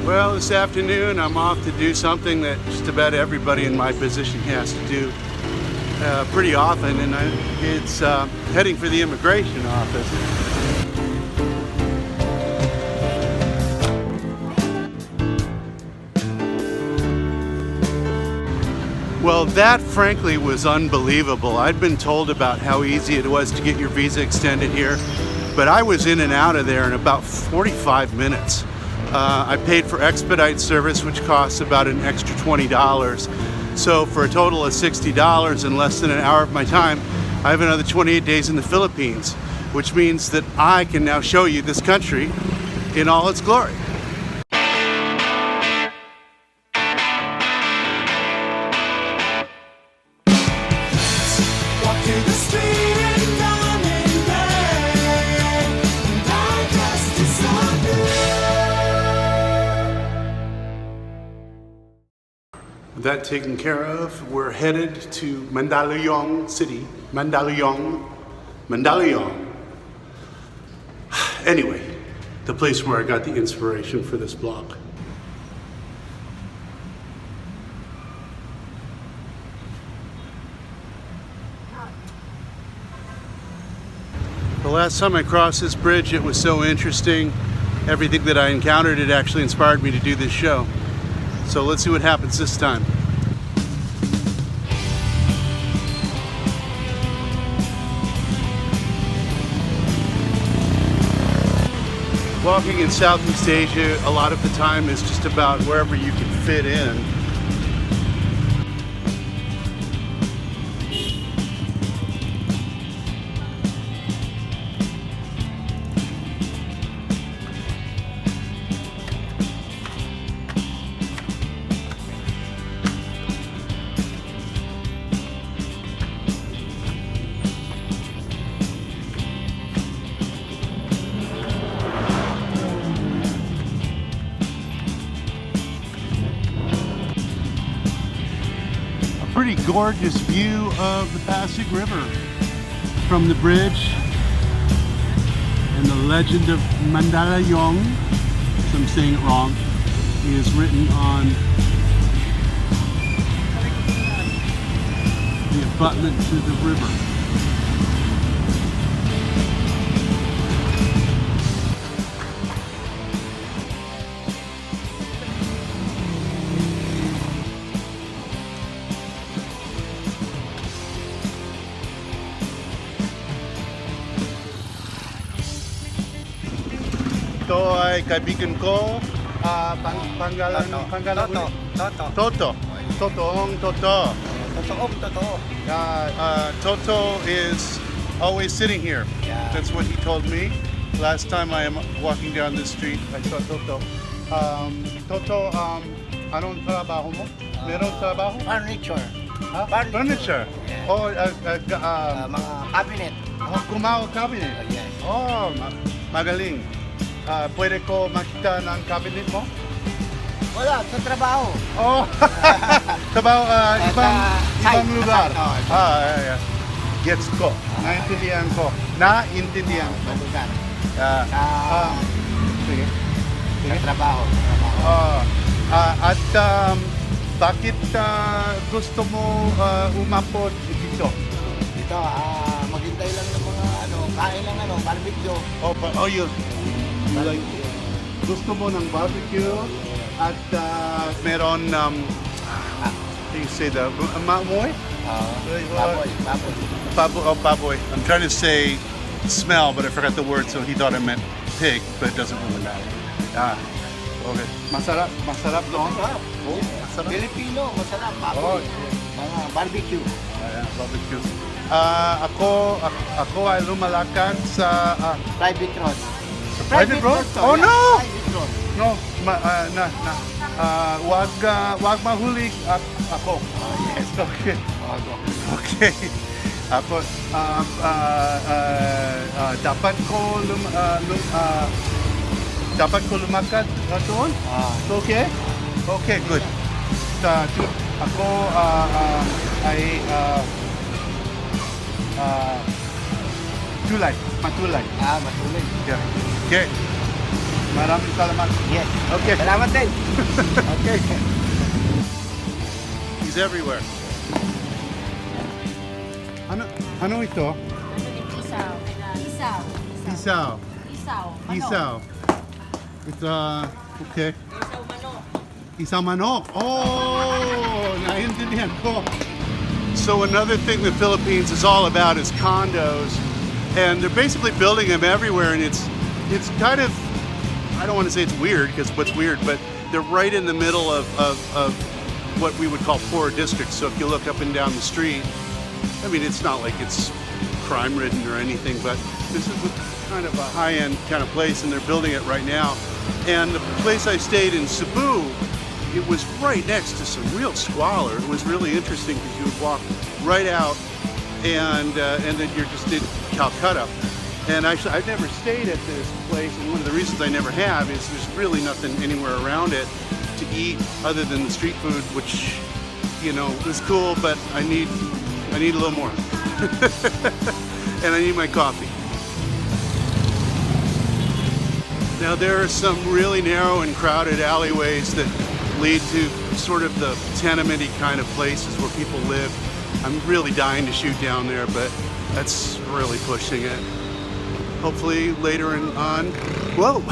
Well, this afternoon I'm off to do something that just about everybody in my position has to do pretty often, and it's heading for the immigration office. Well, that frankly was unbelievable. I'd been told about how easy it was to get your visa extended here, but I was in and out of there in about 45 minutes. I paid for expedite service, which costs about an extra $20. So for a total of $60 in less than an hour of my time, I have another 28 days in the Philippines, which means that I can now show you this country in all its glory. That taken care of, we're headed to Mandaluyong City. Mandaluyong. Anyway, the place where I got the inspiration for this blog. The last time I crossed this bridge, it was so interesting. Everything that I encountered, it actually inspired me to do this show. So let's see what happens this time. Walking in Southeast Asia, a lot of the time is just about wherever you can fit in. Pretty gorgeous view of the Pasig River from the bridge, and the legend of Mandaluyong, if I'm saying it wrong, is written on the abutment to the river. Ito ay kaibigan ko, Toto. Toto is always sitting here. Yeah. That's what he told me. Last time I am walking down the street, I saw Toto. Toto, anong trabaho mo? Meron trabaho? Furniture. Huh? Furniture? Yeah. Oh, Mga cabinet. cabinet? Yes. Oh, magaling. Pwede ko makita ng cabinet mo? Wala, sa trabaho. Oh, trabaho, ibang lugar. Yeah. Gets ko. Naintindihan ko. Lugar. Sige. Sa trabaho. At bakit gusto mo umapot dito? Dito, maghintay lang ng mga kain lang barbecue. Oh, yun. Like, gusto mo ng barbecue at meron how do you say that? Mamoy? Baboy. I'm trying to say smell, but I forgot the word, so he thought I meant pig, but it doesn't really matter. Okay. Masarap doon? Masarap. Filipino, masarap. Baboy. Mga barbecue. Barbecue. Ako ay lumalakad sa Private road. private road? Oh yeah. no! Private road. No, wag mahuli ako. Yes. Okay. Okay. Ako dapat ko lumakad doon? Okay? Okay, good. Ako ay matulay. Matulay. Yeah. Okay. Maraming salamat. Yes. Okay. Salamat din. Okay. He's everywhere. Ano ito? Isaw. Isaw. Isaw. Isaw. Isaw. It's okay. Isaw manok. Isaw manok. Oh, naintindihan ko. So another thing the Philippines is all about is condos, and they're basically building them everywhere, and it's kind of, I don't want to say it's weird, because what's weird, but they're right in the middle of what we would call poor districts. So if you look up and down the street, I mean, it's not like it's crime-ridden or anything, but this is kind of a high-end kind of place, and they're building it right now. And the place I stayed in, Cebu, it was right next to some real squalor. It was really interesting because you would walk right out, and then you're just in Calcutta. And actually, I've never stayed at this place, and one of the reasons I never have is there's really nothing anywhere around it to eat other than the street food, which, you know, is cool, but I need a little more. And I need my coffee. Now there are some really narrow and crowded alleyways that lead to sort of the tenement-y kind of places where people live. I'm really dying to shoot down there, but that's really pushing it. Hopefully later on, whoa,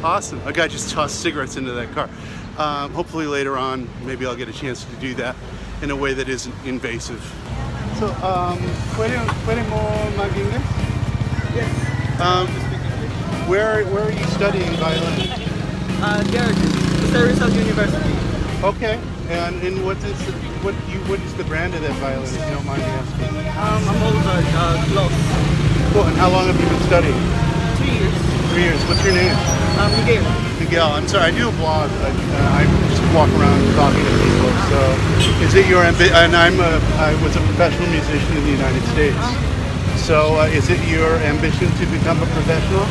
awesome. A guy just tossed cigarettes into that car. Hopefully later on, maybe I'll get a chance to do that in a way that isn't invasive. So, pwede mo mag-English? Yes. Where are you studying violin? There, Cesar University. Okay, and what is the brand of that violin, if you don't mind me asking? I'm Mozart, close. Cool, and how long have you been studying? 3 years. 3 years. What's your name? Miguel. Miguel. I'm sorry, I do a blog. I just walk around talking to people. So, is it your ambition? And I was a professional musician in the United States. So, is it your ambition to become a professional?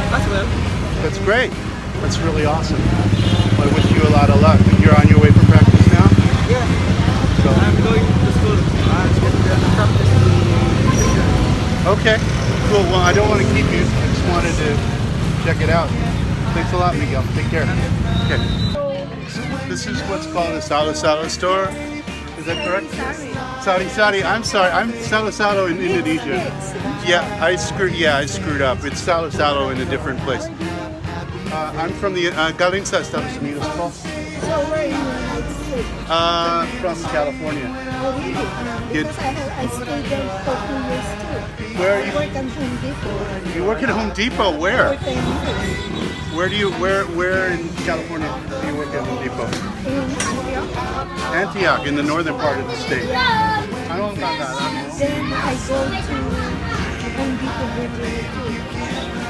As well. That's great. That's really awesome. I wish you a lot of luck. You're on your way for practice now? Yeah. So, I'm going to school. Get the practice. okay. Cool. Well, I don't want to keep you. I just wanted to check it out. Thanks a lot, Miguel. Take care. Okay. This is what's called a salo-salo store. Is that correct? Sari-sari. I'm sorry. I'm salo-salo in Indonesia. Yeah, I screwed up. It's salo-salo in a different place. I'm from the galing sa Estados Unidos po. So where are you in the United States? From California. Oh, really? Because I stayed there for 2 years too. Where are you? I work at Home Depot. You work at Home Depot. Where? For 10 years. Where in California do you work at Home Depot? In Antioch. Antioch, in the northern part of the state. Yeah. I don't know that. Then I go to Home Depot Virginia too.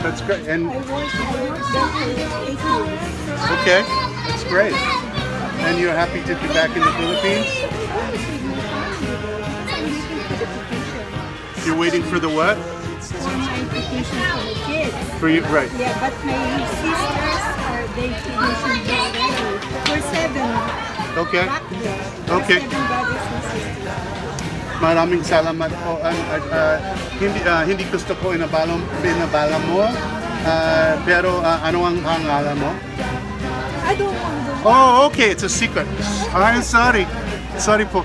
That's great. And I worked there for 8 years. okay, that's great. And you're happy to be back in the Philippines? You're waiting for the what? For my vacation for the kids. For you, right? Yeah, but my sisters they finished already. We're 7 Okay. back there. Okay. 7 brothers and sisters. Maraming salamat po. Hindi gusto ko inabala mo. Pero ano ang pangalan mo? I don't want to. Oh, okay. It's a secret. I'm sorry. Sorry po.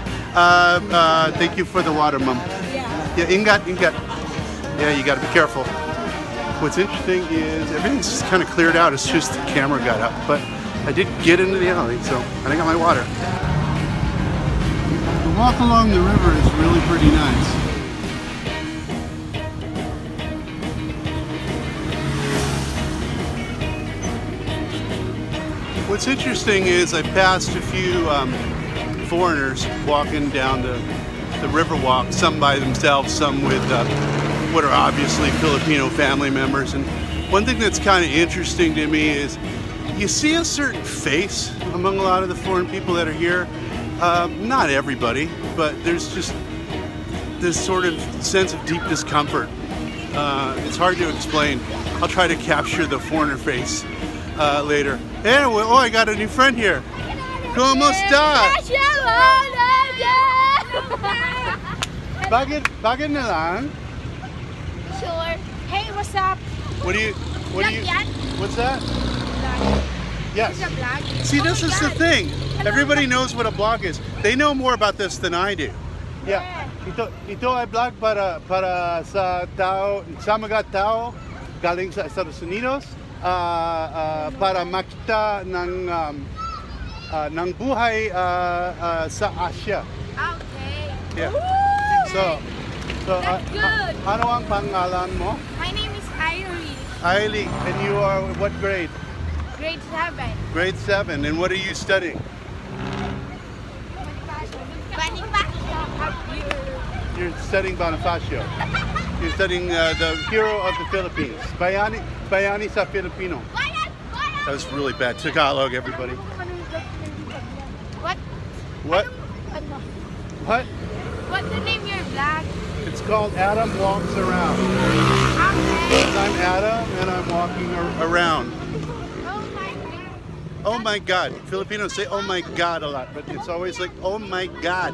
Thank you for the water, Mom. Yeah. Ingat. Yeah, you got to be careful. What's interesting is everything's just kind of cleared out. It's just the camera got up, but I did get into the alley, so and I got my water. The walk along the river is really pretty nice. What's interesting is I passed a few foreigners walking down the river walk, some by themselves, some with what are obviously Filipino family members. And one thing that's kind of interesting to me is you see a certain face among a lot of the foreign people that are here. Not everybody, but there's just this sort of sense of deep discomfort. It's hard to explain. I'll try to capture the foreigner face later. Anyway, oh, I got a new friend here. ¿Cómo estás? Bakit na lang? Sure. Hey, what's up? What do you? What do you? What's that? Yes. It's a vlog. See, Oh this my is the God. thing. Hello. Everybody knows what a blog is. They know more about this than I do. Yeah. Ito ay blog para sa tao, sa mga tao galing sa Estados Unidos para makita ng buhay sa Asia. Okay. Yeah. Woo! So That's good. ano ang pangalan mo? My name is Elie. Elie, and you are what grade? Grade 7. Grade 7. And what are you studying? You're studying Bonifacio. You're studying the hero of the Philippines. Bayani sa Filipino. That was really bad. Tagalog, everybody. What? What? What? What's the name your vlog? It's called Adam Walks Around. Okay. I'm Adam and I'm walking around. Oh my God. Oh my God. Filipinos say oh my God a lot, but it's always like oh my God.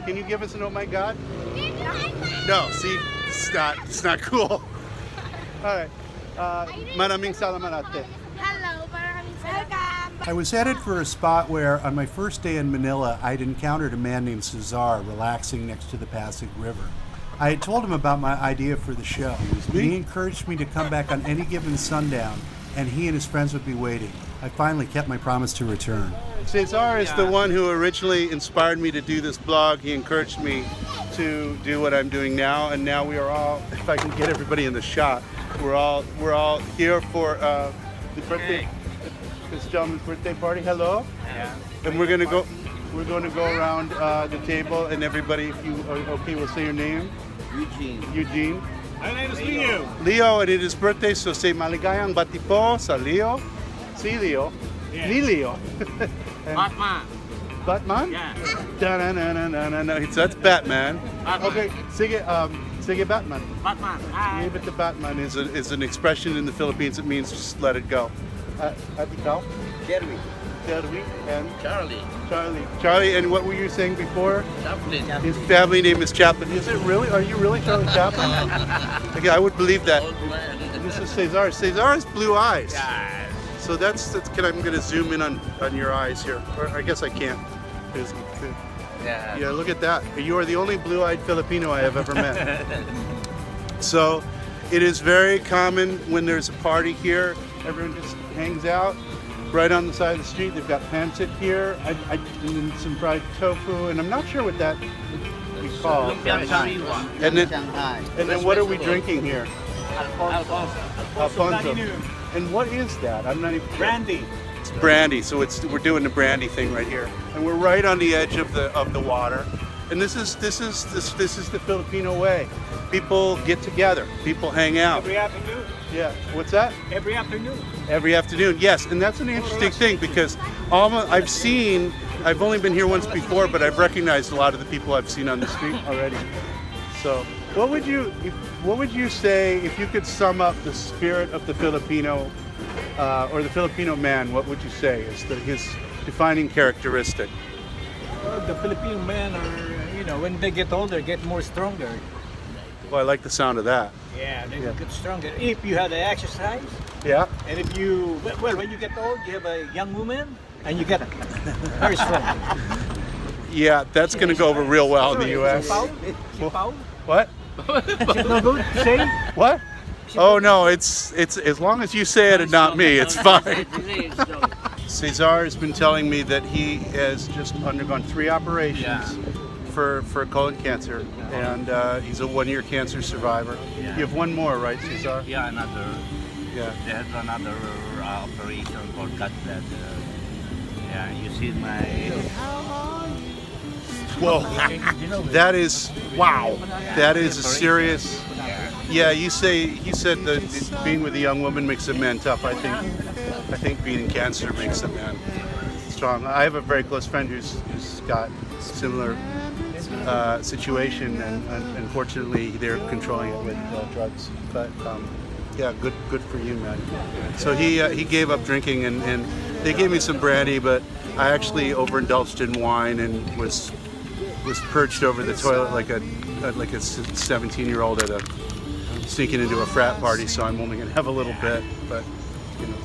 Can you give us an oh my God? No, see, it's not cool. All right. Maraming salamat ate. Hello, maraming welcome. I was headed for a spot where, on my first day in Manila, I'd encountered a man named Cesar relaxing next to the Pasig River. I had told him about my idea for the show. He encouraged me to come back on any given sundown, and he and his friends would be waiting. I finally kept my promise to return. Cesar is the one who originally inspired me to do this blog. He encouraged me to do what I'm doing now, and now we are all, if I can get everybody in the shot, we're all here for the birthday, this gentleman's birthday party. Hello. Yeah. And we're going to go around the table, and everybody, if you are okay, will say your name. Eugene. My name is Leo. Leo, and it is birthday, so say maligayang batipo sa Leo. Si Leo. Yeah. Ni Leo. Batman. Batman? Yeah. Da-na-na-na-na-na. That's Batman. Batman. Okay, sige Batman. Batman. Hi. Give it to Batman is an expression in the Philippines. It means just let it go. At ikaw? Jeremy. Derby and Charlie. Charlie, and what were you saying before? Chaplin. His family name is Chaplin. Is it really? Are you really Charlie Chaplin? Okay, I would believe that. This is Cesar. Cesar has blue eyes. So that's I'm going to zoom in on your eyes here. Or I guess I can't. Yeah, look at that. You are the only blue-eyed Filipino I have ever met. So it is very common when there's a party here, everyone just hangs out right on the side of the street. They've got pancit here, and then some fried tofu, and I'm not sure what that we call. And then what are we drinking here? Alfonso. And what is that? I'm not even. Brandy. It's brandy. So we're doing the brandy thing right here, and we're right on the edge of the water. And this is the Filipino way. People get together. People hang out. Every afternoon. Yeah. What's that? Every afternoon. Every afternoon. Yes, and that's an interesting thing because I've only been here once before, but I've recognized a lot of the people I've seen on the street already. So, what would you say if you could sum up the spirit of the Filipino or the Filipino man? What would you say is his defining characteristic? Well, the Filipino men are, when they get older, get more stronger. Well, I like the sound of that. Yeah, they get stronger. If you have the exercise, Yeah. and if you, when you get old, you have a young woman, and you get very strong. Yeah, that's going to go over real well in the U.S. What? Is it no good to say? What? Oh no, it's as long as you say it and not me, it's fine. Cesar has been telling me that he has just undergone 3 operations for colon cancer, and he's a 1-year cancer survivor. Yeah. You have one more, right, Cesar? Yeah, another. Yeah. There's another operation for gallbladder. Yeah, you see my. Whoa, that is wow. That is a serious. Yeah, he said that being with a young woman makes a man tough. I think being cancer makes a man strong. I have a very close friend who's got similar situation, and unfortunately they're controlling it with drugs. But yeah, good for you, man. So he gave up drinking, and they gave me some brandy, but I actually overindulged in wine and was perched over the toilet like a 17-year-old at sneaking into a frat party, so I'm only gonna have a little bit, but you know,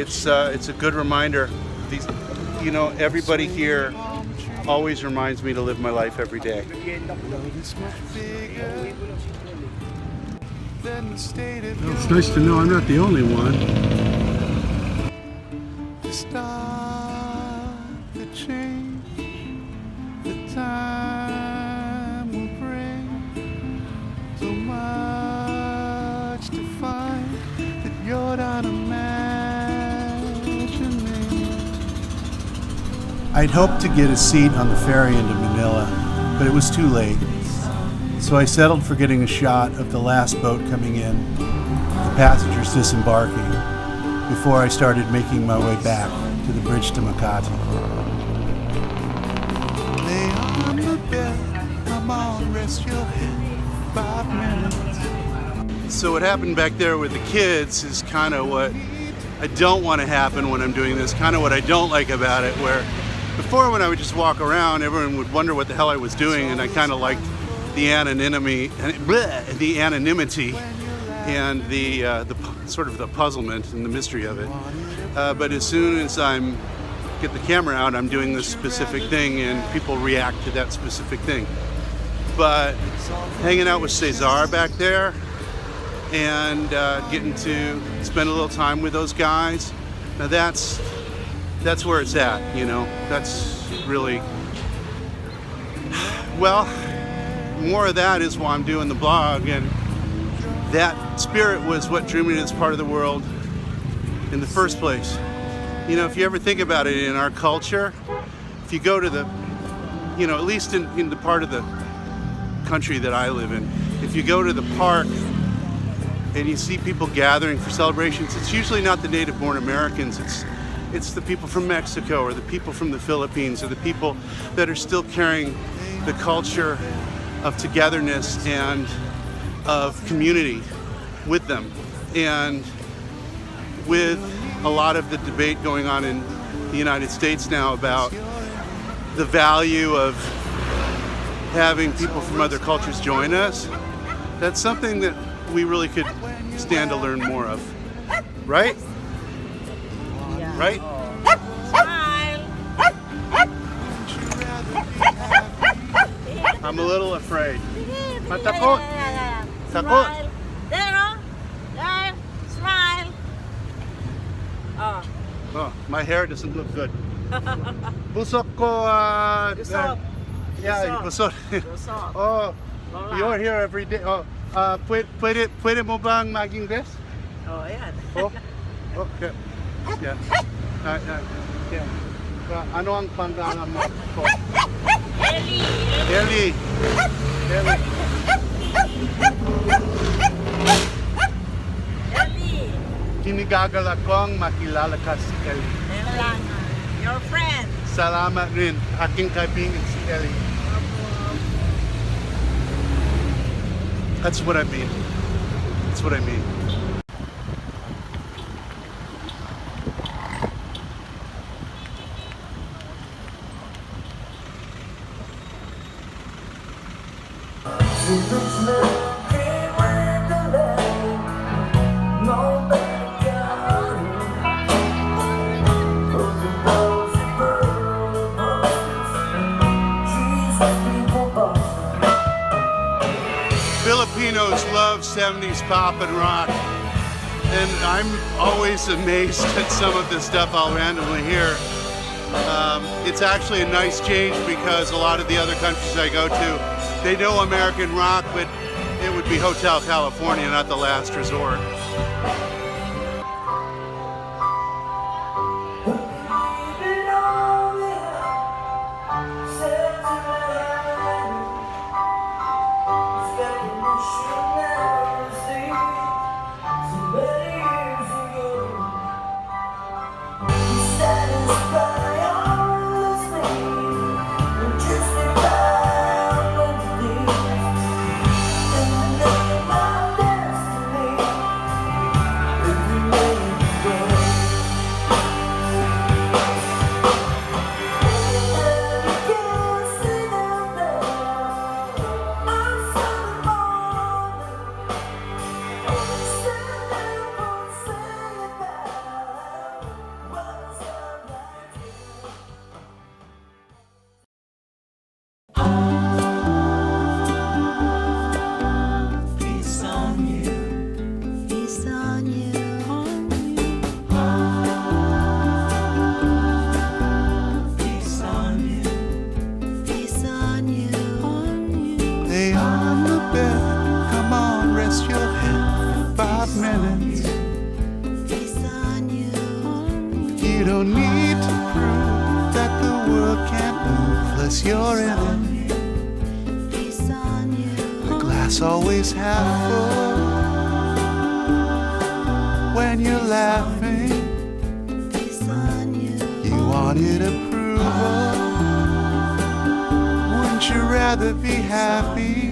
so it's a good reminder. These, you know, everybody here always reminds me to live my life every day. Well, it's nice to know I'm not the only one. Stop the change, the time will bring so much to find that you're not imagining. I'd hoped to get a seat on the ferry into Manila, but it was too late. So I settled for getting a shot of the last boat coming in, the passengers disembarking, before I started making my way back to the bridge to Makati. Lay on the bed, come on, rest your head, 5 minutes. So what happened back there with the kids is kind of what I don't want to happen when I'm doing this, kind of what I don't like about it, where before when I would just walk around, everyone would wonder what the hell I was doing, and I kind of liked the anonymity and the sort of the puzzlement and the mystery of it. But as soon as I'm get the camera out, I'm doing this specific thing, and people react to that specific thing. But hanging out with Cesar back there and getting to spend a little time with those guys, now that's where it's at, you know. That's really, well, more of that is why I'm doing the blog, and that spirit was what drew me to this part of the world in the first place. You know, if you ever think about it, in our culture, if you go to the, you know, at least in the part of the country that I live in, if you go to the park and you see people gathering for celebrations, it's usually not the native-born Americans, it's the people from Mexico or the people from the Philippines or the people that are still carrying the culture of togetherness and of community with them. And with a lot of the debate going on in the United States now about the value of having people from other cultures join us, that's something that we really could stand to learn more of. Right? Yeah. Right? Smile. I'm a little afraid. Matakot. Takot. Smile. There, oh. There. Smile. Oh. Oh, my hair doesn't look good. Busok ko, Busok. yeah, busok. Busok. Oh, Lola. you're here every day. Oh, pwede mo bang mag-Ingles? Oh, ayan. Oh, okay. Yeah. Yeah. Ano ang pangalan mo? Elie. Elie. Elie. Elie. Kinigagala kong makilala ka si Elie. Your friend. Salamat rin. Aking kaibigan si Elie. That's what I mean. That's what I mean. Filipinos love 70s pop and rock, and I'm always amazed at some of the stuff I'll randomly hear. It's actually a nice change because a lot of the other countries I go to, they know American rock, but it would be Hotel California, not The Last Resort. You don't need to prove that the world can't move unless you're in it. The glass always half full. When you're laughing, you wanted approval. Wouldn't you rather be happy?